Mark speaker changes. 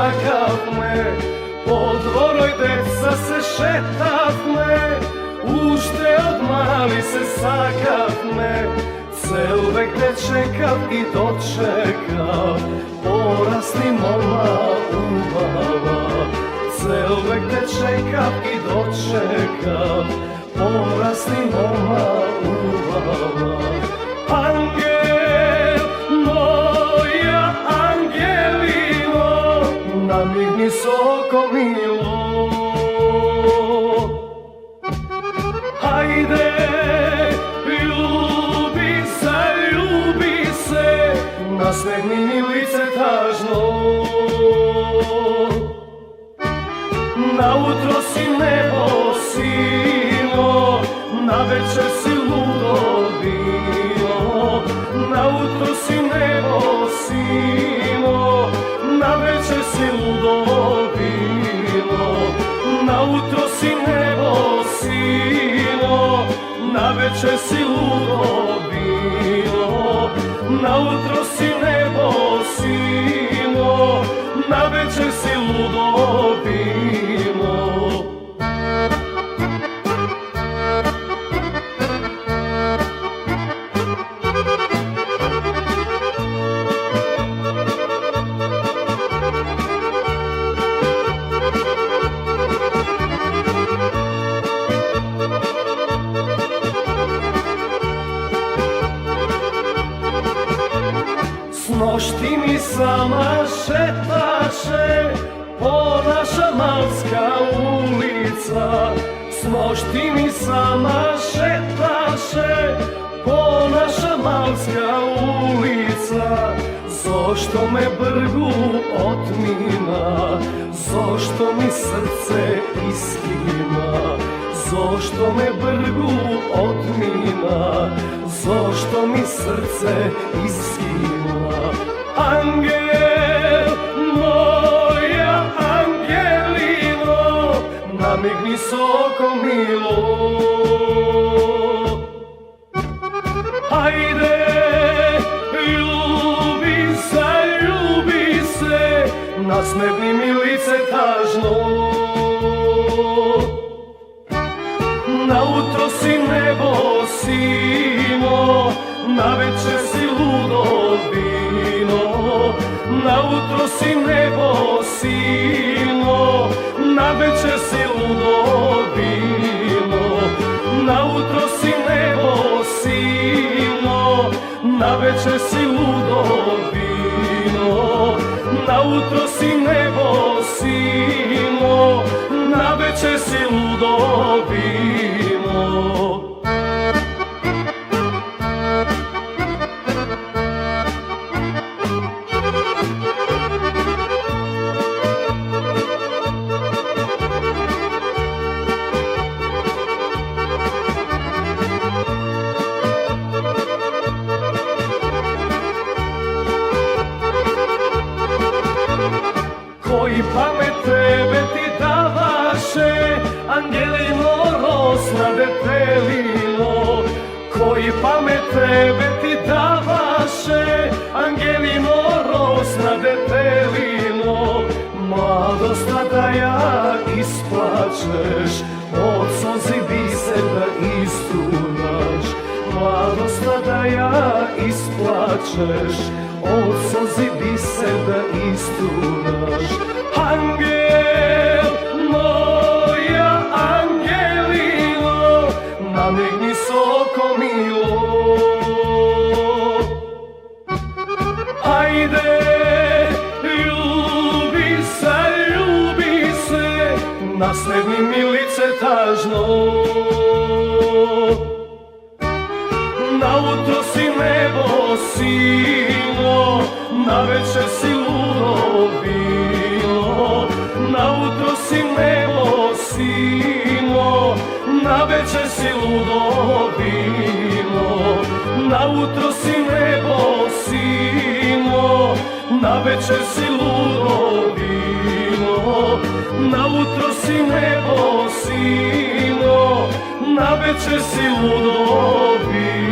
Speaker 1: sakavme, po dvoroj deca se šetavme, ušte od mali se sakavme, cel vek te čekav i dočekav, porasli mola ubava. Cel vek te čekav i dočekav, porasli mola ubava. Angel, moja Angelino, namigni soko milo. Hajde, ljubi se, nasmehni mi lice tažno. Nautro si nebo sino, navečer si ludo vino. Nautro si nebo sino, navečer si ludo vino. Nautro si nebo sino, navečer si ludo vino. Nautro si nebo sino, navečer si ludo vino. Nošti mi sama šetaše po naša malska ulica. S nošti mi sama šetaše po naša malska ulica. Zašto me brgu otmina, zašto mi srce iskima. Zašto me brgu otmina, zašto mi srce iskima. Angel, moja Angelino, namigni soko milo. Hajde, ljubi se, nasmehni mi lice tažno. Nautro si nebo sino, navečer si ludo vino. Nautro si nebo sino, navečer si ludo vino. Nautro si nebo sino, navečer si ludo vino. Nautro si nebo sino, navečer si ludo vino. Koji pamet tebe ti davaše, Angelino rosna detelino. Koji pamet tebe ti davaše, Angelino rosna detelino. Mladost da ja isplačeš, od solzi biser da istrunaš. Mladost da ja isplačeš, od solzi biser da istrunaš. Angel, moja Angelino, namigni soko milo. Hajde, ljubi se, nasmehni mi lice tažno. Nautro si nebo sino, navečer si ludo vino. Nautro si nebo sino, navečer si ludo vino. Nautro si nebo sino, navečer si ludo vino. Nautro si nebo sino, navečer si ludo vino.